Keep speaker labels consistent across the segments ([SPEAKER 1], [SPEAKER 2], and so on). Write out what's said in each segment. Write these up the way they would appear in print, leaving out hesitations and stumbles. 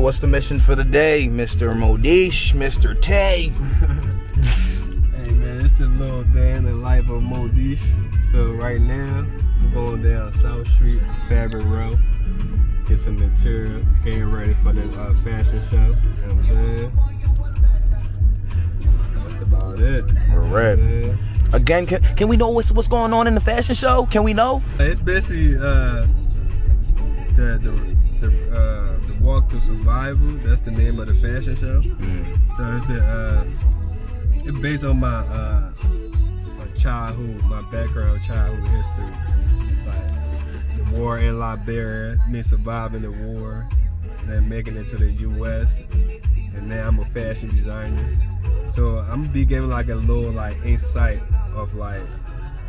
[SPEAKER 1] So what's the mission for the day, Mr. Modisch, Mr. Tay?
[SPEAKER 2] Hey man, it's the little day in the life of Modisch. So right now, we're going down South Street, Fabric Row, get some material, getting ready for this fashion show. You know what I'm saying? That's about it.
[SPEAKER 1] Correct. Again, can we know what's going on in the fashion show? Can we know?
[SPEAKER 2] It's basically the Walk to Survival. That's the name of the fashion show. So it's based on my childhood, my background, childhood history, like the war in Liberia, me surviving the war, and then making it to the U.S. And now I'm a fashion designer. So I'm gonna be giving like a little like insight of like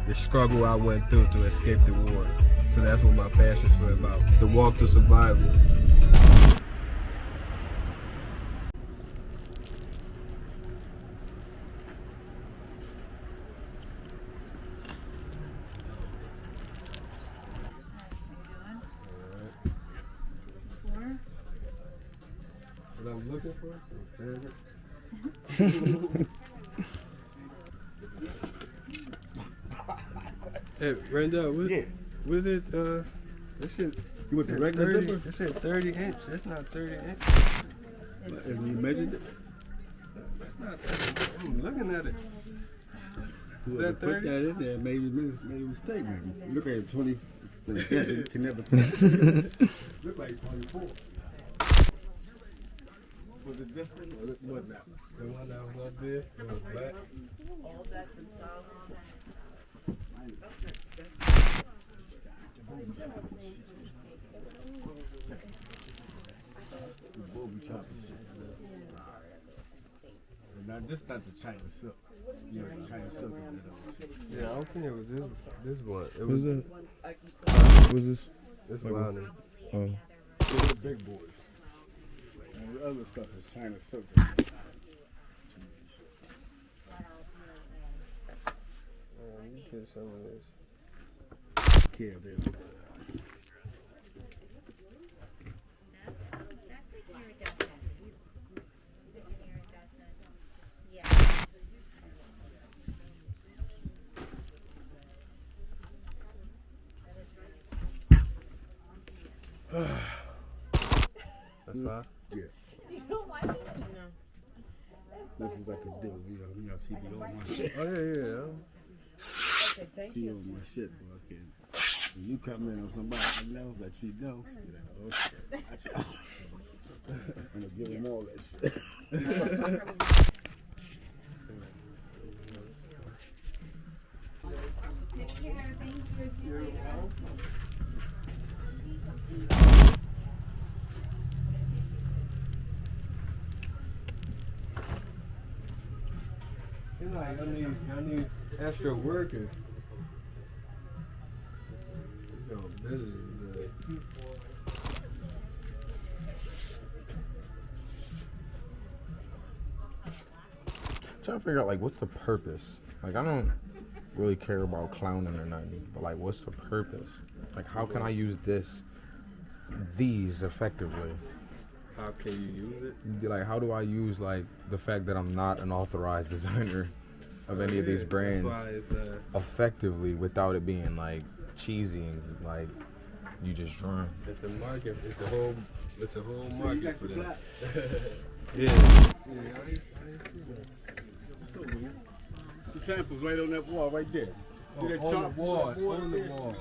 [SPEAKER 2] the struggle I went through to escape the war. So that's what my fashion show is about. The Walk to Survival. What I'm looking for? Favorite. Hey, Randall, what it, this shit,
[SPEAKER 3] You want the regular
[SPEAKER 2] 30,
[SPEAKER 3] zipper?
[SPEAKER 2] it said 30 inch, that's not 30 inch.
[SPEAKER 3] Have you measured it?
[SPEAKER 2] That's not 30, I'm looking at it.
[SPEAKER 3] Whoever
[SPEAKER 2] that
[SPEAKER 3] put
[SPEAKER 2] 30?
[SPEAKER 3] that in there made a mistake, maybe. Look at it, 20, you can never look like 24. Was it this one or what now?
[SPEAKER 2] The one that was up there, it was black.
[SPEAKER 3] Now this not the China silk. You know, the China silk is that old shit.
[SPEAKER 2] Yeah, I don't think it was this one. It
[SPEAKER 4] What's
[SPEAKER 2] was
[SPEAKER 4] that? What's this?
[SPEAKER 2] this lining.
[SPEAKER 4] Oh.
[SPEAKER 3] They're the big boys. And the other stuff is China silk.
[SPEAKER 2] You get some of this.
[SPEAKER 3] Yeah, there's
[SPEAKER 2] That's fine.
[SPEAKER 3] yeah. That's just like a deal, you know, she be on my shit.
[SPEAKER 2] Oh yeah.
[SPEAKER 3] She on my shit, boy. When you come in on somebody I know that she know, you're like, oh shit. I'm gonna give them all that shit.
[SPEAKER 2] Seems like I need extra workers. You know, busy.
[SPEAKER 1] Trying to figure out like what's the purpose. Like I don't really care about clowning or nothing, but like what's the purpose? Like how can I use these effectively?
[SPEAKER 2] How can you use it?
[SPEAKER 1] Like how do I use like the fact that I'm not an authorized designer of any of these brands
[SPEAKER 2] That's why it's not.
[SPEAKER 1] effectively without it being like cheesy and like you just drawing?
[SPEAKER 2] It's the market. It's a whole market for that.
[SPEAKER 3] Yeah. The sample's right on that wall right there. See that
[SPEAKER 2] On
[SPEAKER 3] chart
[SPEAKER 2] the wall.
[SPEAKER 3] right there?
[SPEAKER 2] On the wall.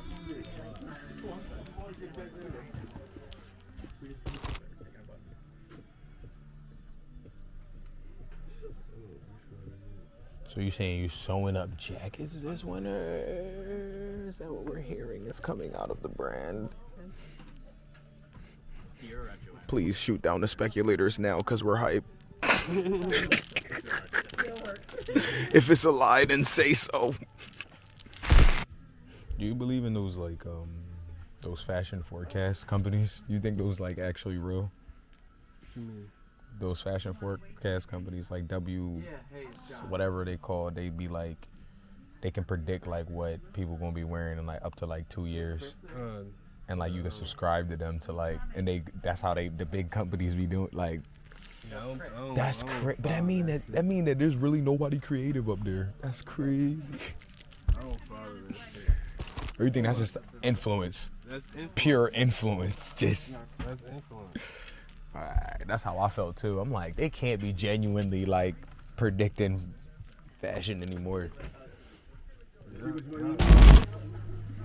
[SPEAKER 1] So you saying you sewing up jackets this winter? Is that what we're hearing is coming out of the brand? Please shoot down the speculators now, cause we're hype. If it's a lie, then say so. Do you believe in those like those fashion forecast companies? You think those like actually real?
[SPEAKER 2] What you mean?
[SPEAKER 1] Those fashion forecast companies like whatever they call, they be like they can predict like what people gonna be wearing in like up to like 2 years. and like you can subscribe to them to like, and that's how the big companies be doing like. That's crazy. But that mean that there's really nobody creative up there. That's crazy.
[SPEAKER 2] I don't follow that shit.
[SPEAKER 1] Everything that's just influence.
[SPEAKER 2] That's influence.
[SPEAKER 1] Pure influence. Just.
[SPEAKER 2] That's influence.
[SPEAKER 1] Alright, that's how I felt too. I'm like, they can't be genuinely like predicting fashion anymore.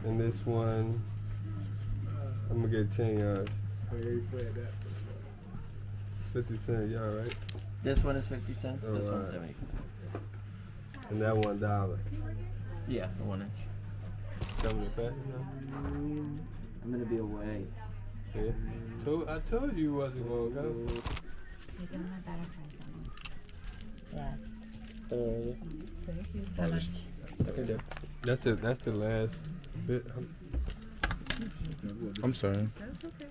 [SPEAKER 2] And this one, I'm gonna get 10 yards. 50 cents, y'all right?
[SPEAKER 5] This one is 50 cents.
[SPEAKER 2] Oh,
[SPEAKER 5] this one's
[SPEAKER 2] right.
[SPEAKER 5] 70.
[SPEAKER 2] And that $1.
[SPEAKER 5] Yeah, the 1 inch.
[SPEAKER 2] Coming to fashion now?
[SPEAKER 5] I'm gonna be away.
[SPEAKER 2] Yeah. I told you wasn't gonna go.
[SPEAKER 6] You're gonna have better price on it. Yes.
[SPEAKER 2] That's the last bit.
[SPEAKER 1] I'm sorry.
[SPEAKER 6] That's okay.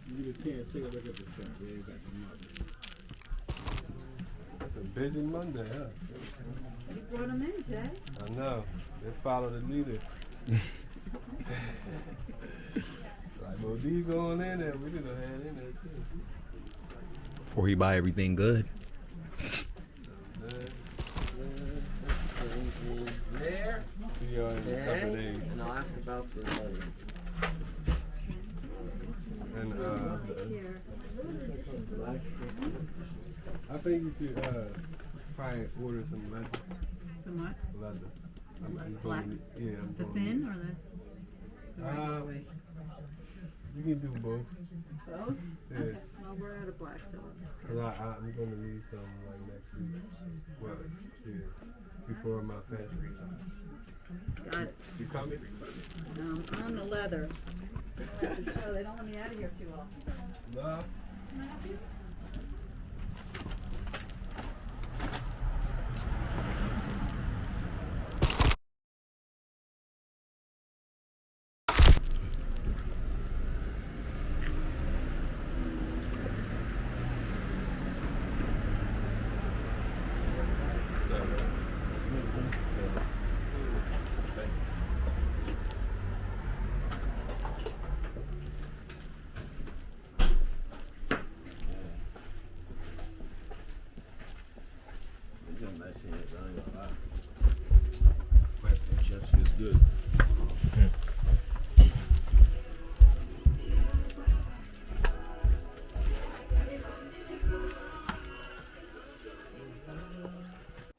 [SPEAKER 3] You get a chance, take a look at the shop. They ain't got the market.
[SPEAKER 2] It's a busy Monday, huh?
[SPEAKER 6] You brought them in today.
[SPEAKER 2] I know. They follow the leader. Like, well, these going in there, we could have had in there too.
[SPEAKER 1] Before you buy everything good.
[SPEAKER 5] There.
[SPEAKER 2] See y'all in a couple days.
[SPEAKER 5] And I'll ask about the other.
[SPEAKER 2] And I think you should probably order some leather.
[SPEAKER 6] Some what?
[SPEAKER 2] Leather. I'm
[SPEAKER 6] Black?
[SPEAKER 2] yeah, I'm
[SPEAKER 6] The
[SPEAKER 2] going
[SPEAKER 6] thin or the regular weight?
[SPEAKER 2] You can do both.
[SPEAKER 6] Both?
[SPEAKER 2] Yeah.
[SPEAKER 6] Okay. Well, we're out of black, so.
[SPEAKER 2] Cause I'm gonna need some like next week. Well, yeah, before my fashion week.
[SPEAKER 6] Got it.
[SPEAKER 2] You coming?
[SPEAKER 6] On the leather. So they don't want me out of here too often.
[SPEAKER 2] No.
[SPEAKER 3] Just feels good.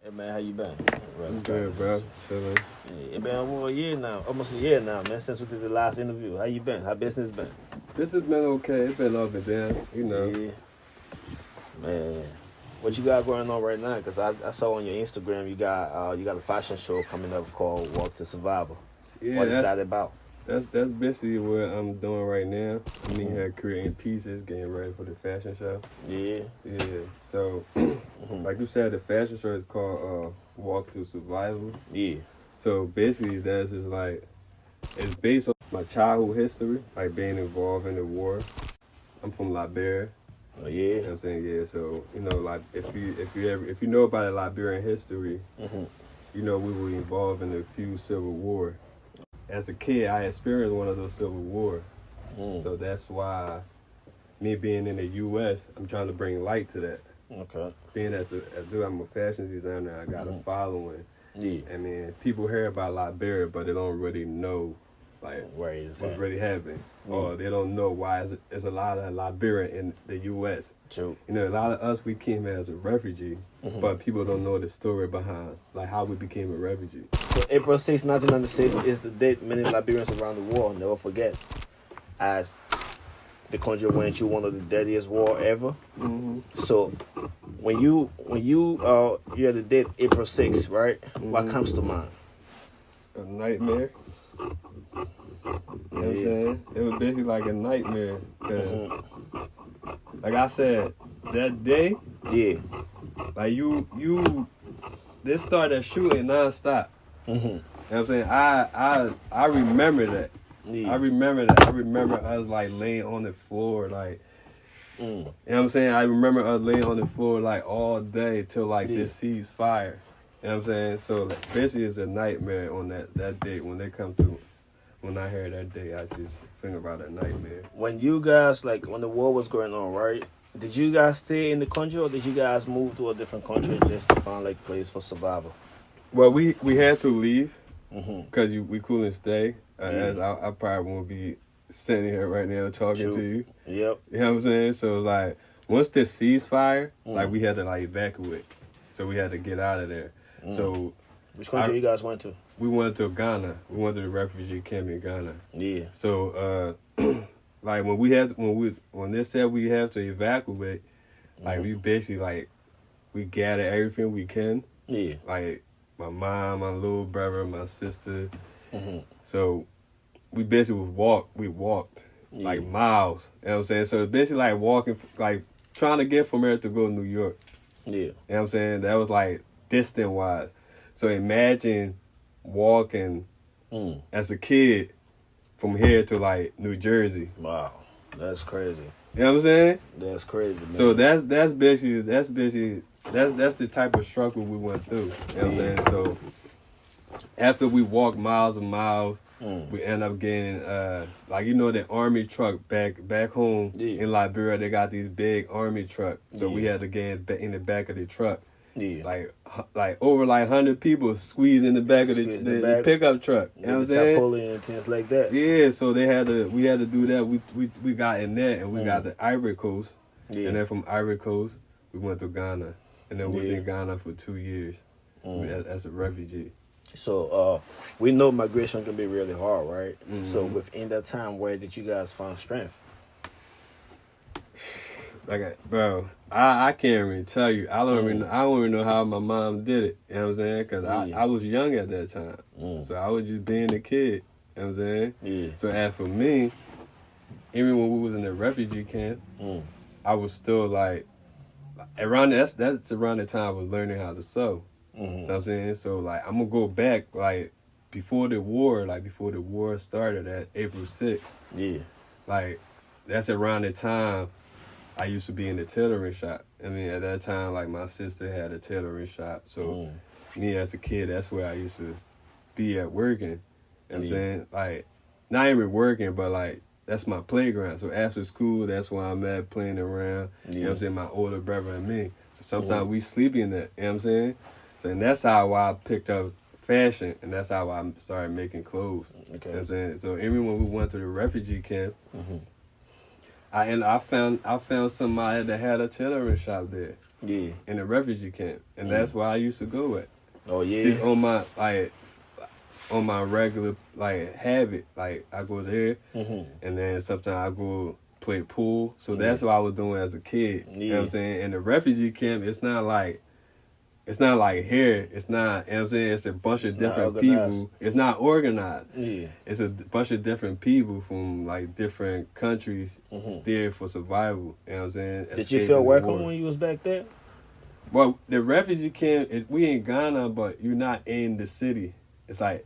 [SPEAKER 5] Hey man, how you been?
[SPEAKER 2] I'm good, bro. Chilling.
[SPEAKER 5] It been over a year now, almost a year now, man, since we did the last interview. How you been? How business been?
[SPEAKER 2] This has been okay. It's been up and down, you know.
[SPEAKER 5] Yeah. Man, what you got going on right now? Cause I saw on your Instagram you got a fashion show coming up called Walk to Survival.
[SPEAKER 2] Yeah,
[SPEAKER 5] What is that about?
[SPEAKER 2] That's basically what I'm doing right now. I'm in here creating pieces, getting ready for the fashion show.
[SPEAKER 5] Yeah.
[SPEAKER 2] Yeah. So, like you said, the fashion show is called Walk to Survival.
[SPEAKER 5] Yeah.
[SPEAKER 2] So basically, that's just like it's based on my childhood history, like being involved in the war. I'm from Liberia.
[SPEAKER 5] Oh
[SPEAKER 2] You know
[SPEAKER 5] yeah.
[SPEAKER 2] what I'm saying? Yeah. So you know, like if you know about the Liberian history, you know we were involved in a few civil war. As a kid, I experienced one of those civil war. So that's why me being in the U.S., I'm trying to bring light to that.
[SPEAKER 5] Okay.
[SPEAKER 2] Being as I'm a fashion designer, I got a following.
[SPEAKER 5] Yeah.
[SPEAKER 2] I mean, people hear about Liberia, but they don't really know, like,
[SPEAKER 5] Where is
[SPEAKER 2] what's
[SPEAKER 5] that?
[SPEAKER 2] really happening. Or they don't know why there's a lot of Liberian in the U.S.
[SPEAKER 5] True.
[SPEAKER 2] You know, a lot of us, we came here as a refugee, but people don't know the story behind, like, how we became a refugee.
[SPEAKER 5] So April 6, 1996 is the date many Liberians around the world never forget, as the country went through one of the deadliest war ever. So when you hear the date April 6, right? What comes to mind?
[SPEAKER 2] A nightmare. You know what I'm saying? It was basically like a nightmare. 'Cause, like I said, that day,
[SPEAKER 5] Yeah.
[SPEAKER 2] like they started shooting nonstop. You know what I'm saying? I remember that.
[SPEAKER 5] Yeah.
[SPEAKER 2] I remember that. I remember us like laying on the floor, like, you know what I'm saying? I remember us laying on the floor like all day till like this ceasefire. You know what I'm saying? So like, basically it's a nightmare on that date when they come through. when I heard that day, I just think about a nightmare.
[SPEAKER 5] When you guys, like, when the war was going on, right? Did you guys stay in the country or did you guys move to a different country just to find, like, place for survival?
[SPEAKER 2] Well, we had to leave
[SPEAKER 5] Mm-hmm.
[SPEAKER 2] because we couldn't stay. As I probably won't be sitting here right now talking to you.
[SPEAKER 5] Yep.
[SPEAKER 2] You know what I'm saying? So it's like, once the ceasefire, like, we had to, like, evacuate. So we had to get out of there. So
[SPEAKER 5] Which country you guys went to?
[SPEAKER 2] we went to Ghana. We went to the refugee camp in Ghana.
[SPEAKER 5] Yeah.
[SPEAKER 2] So, like, when they said we have to evacuate, like, we basically, like, we gather everything we can.
[SPEAKER 5] Yeah.
[SPEAKER 2] Like, my mom, my little brother, my sister.
[SPEAKER 5] Mm-hmm.
[SPEAKER 2] So we basically walked like miles. You know what I'm saying? So it's basically like walking, like trying to get from here to go to New York.
[SPEAKER 5] Yeah.
[SPEAKER 2] You know what I'm saying? That was like distant wise. So imagine walking as a kid from here to like New Jersey.
[SPEAKER 5] Wow. That's crazy.
[SPEAKER 2] You know what I'm saying?
[SPEAKER 5] That's crazy, man.
[SPEAKER 2] So that's basically that's the type of struggle we went through. You know what I'm saying? So after we walked miles and miles, we end up getting like, you know, the army truck back home in Liberia. They got these big army trucks, so we had to get in the back of the truck.
[SPEAKER 5] Yeah.
[SPEAKER 2] Like over like 100 people squeezed in the back of the pickup truck. You know what I'm saying?
[SPEAKER 5] And things like that.
[SPEAKER 2] Yeah, so we had to do that. We got in there and we got the Ivory Coast, and then from Ivory Coast we went to Ghana, and then we was in Ghana for 2 years as a refugee.
[SPEAKER 5] So we know migration can be really hard, right? So within that time, where did you guys find strength?
[SPEAKER 2] Like, bro, I can't even tell you. I don't even know how my mom did it. You know what I'm saying? Because I was young at that time. So I was just being a kid. You know what I'm saying? Yeah. So as for me, even when we was in the refugee camp, I was still like, that's around the time I was learning how to sew. You know what I'm saying? So like, I'm going to go back like before the war started at April 6th. Yeah. Like, that's around the time I used to be in the tailoring shop. I mean, at that time, like, my sister had a tailoring shop. So, me as a kid, that's where I used to be at working. You know what I'm saying? Like, not even working, but, like, that's my playground. So, after school, that's where I'm at playing around. You know what I'm saying? My older brother and me. So, sometimes we sleep in there. You know what I'm saying? So, and that's how I picked up fashion, and that's how I started making clothes. Okay. You know what I'm saying? So, even when we went to the refugee camp, I found somebody that had a tailoring shop there. Yeah. In a refugee camp. And that's where I used to go at. Oh yeah. Just on my regular like habit. Like, I go there and then sometimes I go play pool. So that's what I was doing as a kid. You know what I'm saying? In the refugee camp, it's not like here. It's not, you know what I'm saying? It's a bunch of different people. It's not organized. Yeah. It's a bunch of different people from like different countries there for survival. You know what I'm saying?
[SPEAKER 5] Did you feel welcome when you was back there?
[SPEAKER 2] Well, the refugee camp we in Ghana, but you're not in the city. It's like,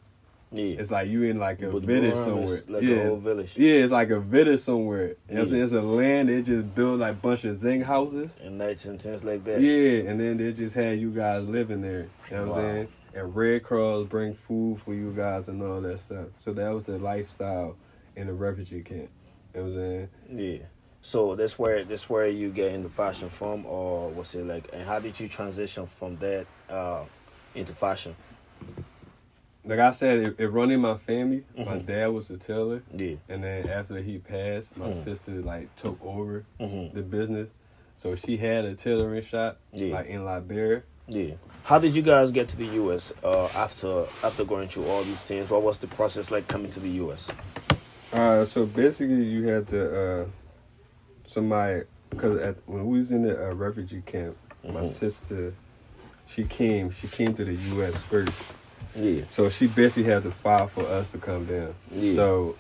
[SPEAKER 2] it's like you in like a village somewhere.
[SPEAKER 5] Like a whole village.
[SPEAKER 2] Yeah, it's like a village somewhere. You know what I'm saying? It's a land, they just build like a bunch of zinc houses.
[SPEAKER 5] And nights and things like that.
[SPEAKER 2] Yeah, and then they just had you guys living there. You know what I'm saying? And Red Cross bring food for you guys and all that stuff. So that was the lifestyle in the refugee camp. You know what I'm saying? Yeah.
[SPEAKER 5] So that's where you get into fashion from, or what's it like? And how did you transition from that into fashion?
[SPEAKER 2] Like I said, it run in my family. My dad was a tailor. Yeah. And then after he passed, my sister like took over the business. So she had a tailoring shop like in Liberia. Yeah.
[SPEAKER 5] How did you guys get to the US after going through all these things? What was the process like coming to the US?
[SPEAKER 2] So basically you had to somebody, because when we was in the refugee camp, my sister, she came to the US first. Yeah. So she basically had to file for us to come down. Yeah. So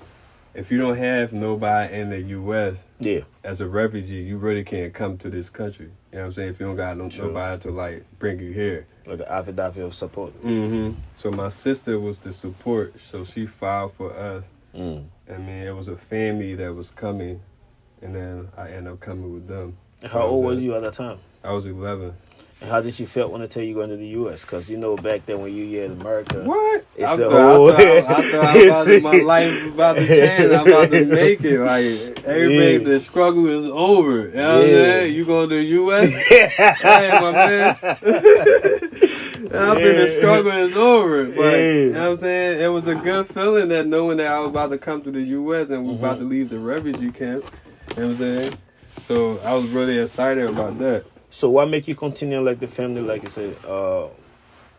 [SPEAKER 2] if you don't have nobody in the U.S. as a refugee, you really can't come to this country. You know what I'm saying? If you don't got nobody to like bring you here.
[SPEAKER 5] Like an affidavit of support.
[SPEAKER 2] So my sister was the support, so she filed for us. I mean, it was a family that was coming, and then I ended up coming with them.
[SPEAKER 5] How old was you at that time?
[SPEAKER 2] I was 11.
[SPEAKER 5] How did you feel when I tell you going to the U.S.? Because you know back then when you here in America,
[SPEAKER 2] What?
[SPEAKER 5] it's
[SPEAKER 2] I
[SPEAKER 5] a
[SPEAKER 2] thought
[SPEAKER 5] whole.
[SPEAKER 2] my life was about to change. I'm about to make it. Like everything, the struggle is over. You know what I'm saying? You going to the U.S.? Hey, my man. I think the struggle is over. But you know what I'm saying? It was a good feeling that knowing that I was about to come to the U.S. and we about to leave the refugee camp. You know what I'm saying? So I was really excited about that.
[SPEAKER 5] So what make you continue like the family, like you said,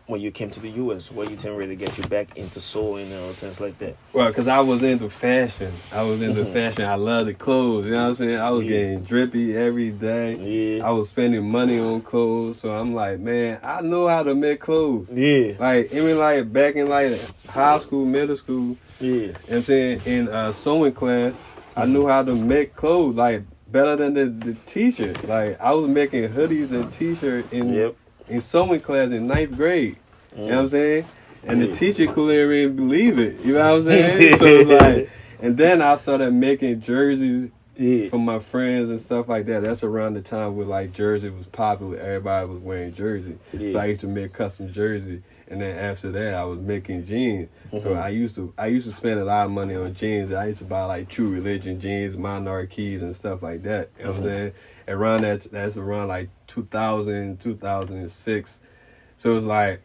[SPEAKER 5] when you came to the U.S.? What you think really get you back into sewing and things like that?
[SPEAKER 2] Well, because I was into fashion. I love the clothes. You know what I'm saying? I was getting drippy every day.
[SPEAKER 5] Yeah.
[SPEAKER 2] I was spending money on clothes. So I'm like, man, I know how to make clothes.
[SPEAKER 5] Yeah.
[SPEAKER 2] Like, even like back in like high school, middle school.
[SPEAKER 5] Yeah.
[SPEAKER 2] You know what I'm saying? In sewing class, I knew how to make clothes. Like, better than the teacher. Like, I was making hoodies and t-shirts in sewing class in 9th grade. You know what I'm saying? And the teacher couldn't even believe it. You know what I'm saying? So it's like, and then I started making jerseys for my friends and stuff like that. That's around the time where like jersey was popular. Everybody was wearing jersey. So I used to make custom jersey. And then after that, I was making jeans. So I used to spend a lot of money on jeans. I used to buy like True Religion jeans, Monarchies and stuff like that. You know what I'm saying? Around that's around like 2000, 2006. So it's like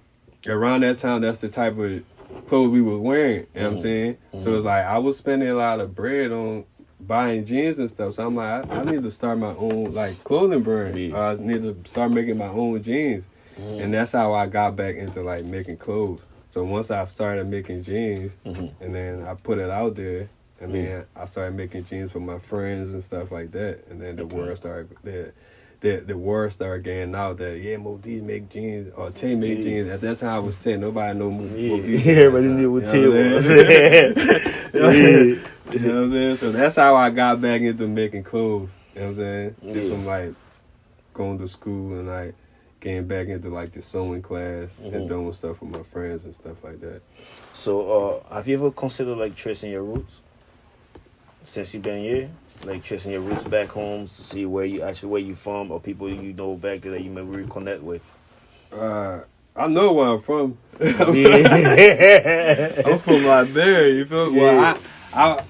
[SPEAKER 2] around that time, that's the type of clothes we was wearing. You know what I'm saying? So it's like I was spending a lot of bread on buying jeans and stuff. So I'm like, I need to start my own like clothing brand. I need to start making my own jeans. And that's how I got back into like making clothes. So once I started making jeans and then I put it out there, I mean, I started making jeans for my friends and stuff like that. And then the word started, the word started getting out that, Modisch make jeans, or Tay made jeans. At that time I was Tay. Nobody knew Modisch.
[SPEAKER 5] Everybody knew what Tay was.
[SPEAKER 2] You know what I'm saying? So that's how I got back into making clothes. You know what I'm saying? Just from like going to school and like getting back into like the sewing class and doing stuff with my friends and stuff like that.
[SPEAKER 5] So have you ever considered like tracing your roots since you've been here? Like tracing your roots back home to see where you from, or people you know back there that you may reconnect with?
[SPEAKER 2] I know where I'm from. I'm from Liberia, you feel me? Well,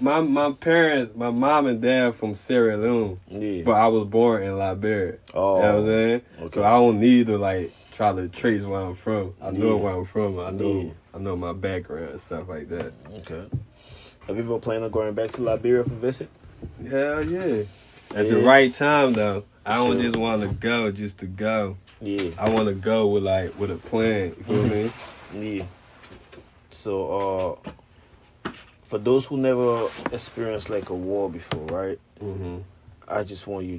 [SPEAKER 2] my parents, my mom and dad from Sierra Leone, but I was born in Liberia. Oh, you know what I'm saying? Okay. So I don't need to like try to trace where I'm from. I know where I'm from. I know my background and stuff like that.
[SPEAKER 5] Okay. Have you ever planned on going back to Liberia for visit?
[SPEAKER 2] Hell yeah. At the right time though. I don't just want to go just to go. Yeah. I want to go with a plan. You feel me?
[SPEAKER 5] Yeah. So for those who never experienced like a war before, right? I just want you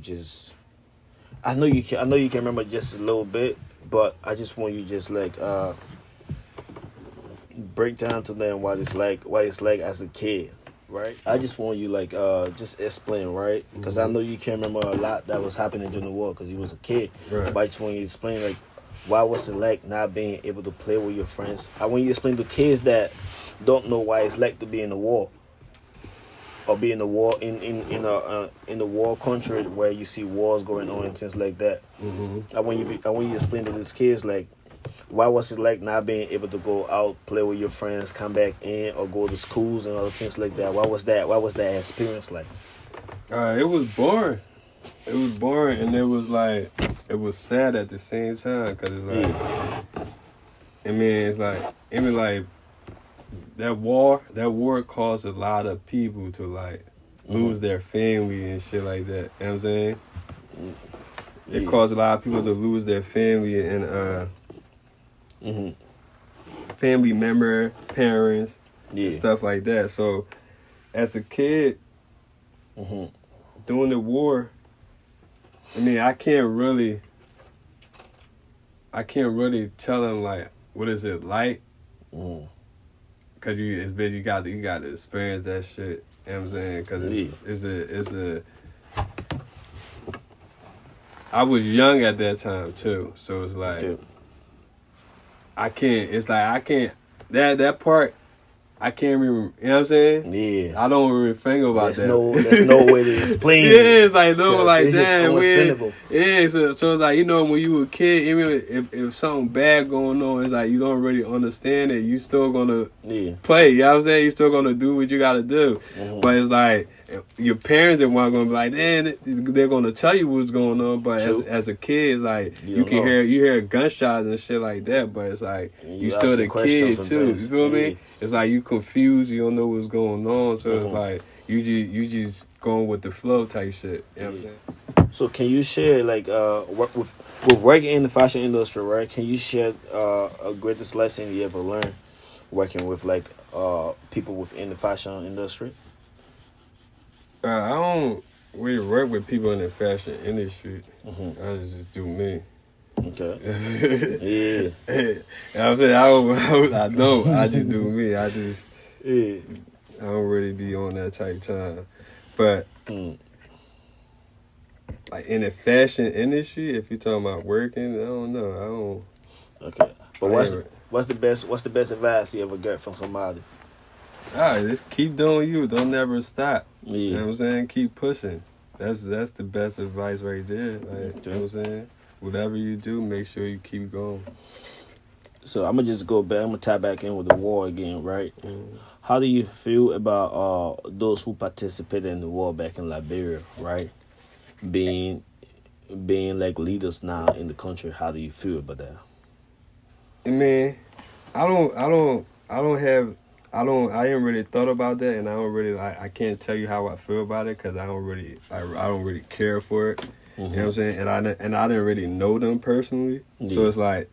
[SPEAKER 5] I know you can remember just a little bit, but I just want you just like break down to them what it's like as a kid, right? I just want you like just explain, right? Because I know you can't remember a lot that was happening during the war because you was a kid. Right. But I just want you to explain like why was it like not being able to play with your friends. I want you to explain to kids that don't know why it's like to be in the war, or be in the war in a war country where you see wars going on and things like that. I want you to explain to these kids like why was it like not being able to go out, play with your friends, come back in, or go to schools and other things like that. What was that experience like?
[SPEAKER 2] It was boring. It was boring, and it was sad at the same time because it's like, it's like that war caused a lot of people to like lose their family and shit like that. You know what I'm saying? It caused a lot of people to lose their family and family member, parents, and stuff like that. So as a kid, during the war, I mean, I can't really tell them like what is it like. Cause you got to experience that shit. You know what I'm saying? Cause I was young at that time too, so it's like I can't. That part I can't remember. You know what I'm saying?
[SPEAKER 5] Yeah.
[SPEAKER 2] I don't really think about that.
[SPEAKER 5] There's no way to explain it.
[SPEAKER 2] Yeah, it's like no, like
[SPEAKER 5] it's just
[SPEAKER 2] damn,
[SPEAKER 5] unexplainable.
[SPEAKER 2] yeah. So it's like when you were a kid, even if something bad going on, it's like you don't really understand it. You still gonna play. You know what I'm saying? You still gonna do what you gotta do. Mm-hmm. But it's like your parents are gonna be like, man, they're gonna tell you what's going on. But as a kid, it's like you hear gunshots and shit like that. But it's like you still the kid too. You feel me? It's like you confused, you don't know what's going on, so it's like you just going with the flow type shit. You know what I'm saying?
[SPEAKER 5] So can you share like with working in the fashion industry, right? Can you share a greatest lesson you ever learned working with like people within the fashion industry?
[SPEAKER 2] I don't really work with people in the fashion industry. Mm-hmm. I just do me.
[SPEAKER 5] Okay. Yeah.
[SPEAKER 2] You know what I'm saying? I don't. I just do me. I don't really be on that type time. But like in the fashion industry, if you're talking about working, I don't know.
[SPEAKER 5] Okay. But what's the best advice you ever got from somebody?
[SPEAKER 2] Just keep doing you. Don't never stop.
[SPEAKER 5] Yeah.
[SPEAKER 2] You know what I'm saying? Keep pushing. That's the best advice right there. Like, you know what I'm saying? Whatever you do, make sure you keep going.
[SPEAKER 5] So I'm gonna just go back. I'm gonna tie back in with the war again, right? Mm-hmm. How do you feel about those who participated in the war back in Liberia, right? Being like leaders now in the country. How do you feel about that?
[SPEAKER 2] I mean, I ain't really thought about that, and I don't really I can't tell you how I feel about it because I don't really care for it. Mm-hmm. You know what I'm saying? And I didn't really know them personally. Yeah. So it's like,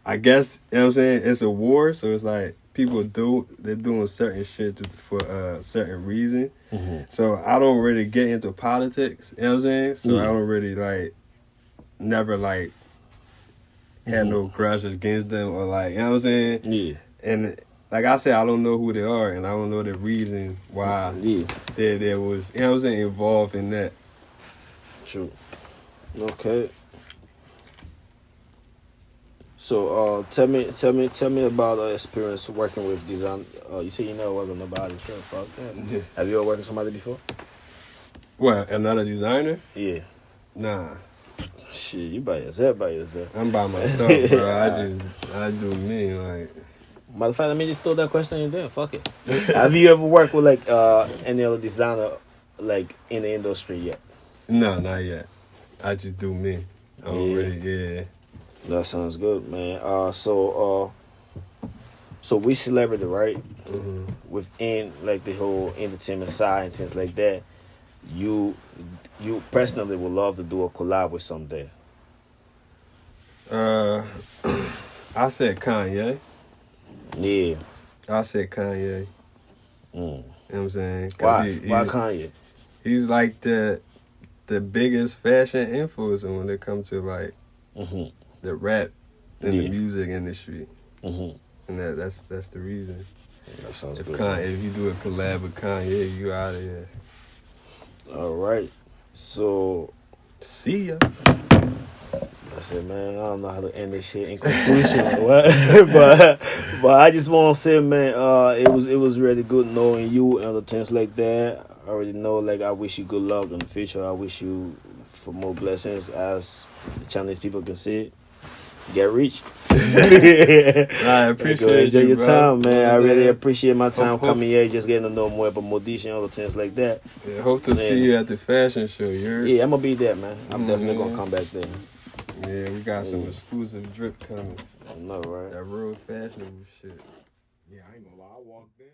[SPEAKER 2] I guess, you know what I'm saying? It's a war, so it's like they're doing certain shit for a certain reason. Mm-hmm. So I don't really get into politics, you know what I'm saying? So I don't really never had no grudges against them or you know what I'm saying? Yeah. And like I said, I don't know who they are and I don't know the reason why there was, you know what I'm saying, involved in that.
[SPEAKER 5] True. Okay. So tell me about experience working with design. You say you never worked with nobody, so fuck that. Yeah. Have you ever worked with somebody before?
[SPEAKER 2] What, another designer?
[SPEAKER 5] Yeah.
[SPEAKER 2] Nah.
[SPEAKER 5] Shit, you by yourself.
[SPEAKER 2] I'm by myself, bro. I do me, like.
[SPEAKER 5] Matter of fact, let me just throw that question in there. Fuck it. Have you ever worked with any other designer in the industry yet?
[SPEAKER 2] No, not yet. I just do me. I don't really.
[SPEAKER 5] That sounds good, man. So we celebrity, right? Mm-hmm. Within the whole entertainment side and things like that, you personally would love to do a collab with someday.
[SPEAKER 2] I said Kanye.
[SPEAKER 5] Yeah.
[SPEAKER 2] I said Kanye. You know what I'm saying?
[SPEAKER 5] Why Kanye?
[SPEAKER 2] He's like the biggest fashion influencer when it comes to the rap and the music industry. Mm-hmm. And that's the reason.
[SPEAKER 5] That sounds good.
[SPEAKER 2] If you do a collab with Kanye, you out of here.
[SPEAKER 5] All right. So
[SPEAKER 2] see ya.
[SPEAKER 5] I said, man, I don't know how to end this shit in conclusion, but I just want to say, man, it was really good knowing you and other things like that. I already know, I wish you good luck in the future. I wish you for more blessings, as the Chinese people can say it. Get rich.
[SPEAKER 2] I appreciate
[SPEAKER 5] enjoy your
[SPEAKER 2] bro.
[SPEAKER 5] time, man. I really appreciate my time coming here, just getting to know more about Modisch and other things like that.
[SPEAKER 2] Yeah, hope to see you at the fashion show.
[SPEAKER 5] Yeah, I'm gonna be there, man. I'm definitely gonna come back there.
[SPEAKER 2] Yeah, we got some exclusive drip coming.
[SPEAKER 5] I know, right?
[SPEAKER 2] That real fashionable shit.
[SPEAKER 1] Yeah, I ain't gonna lie. I walked in.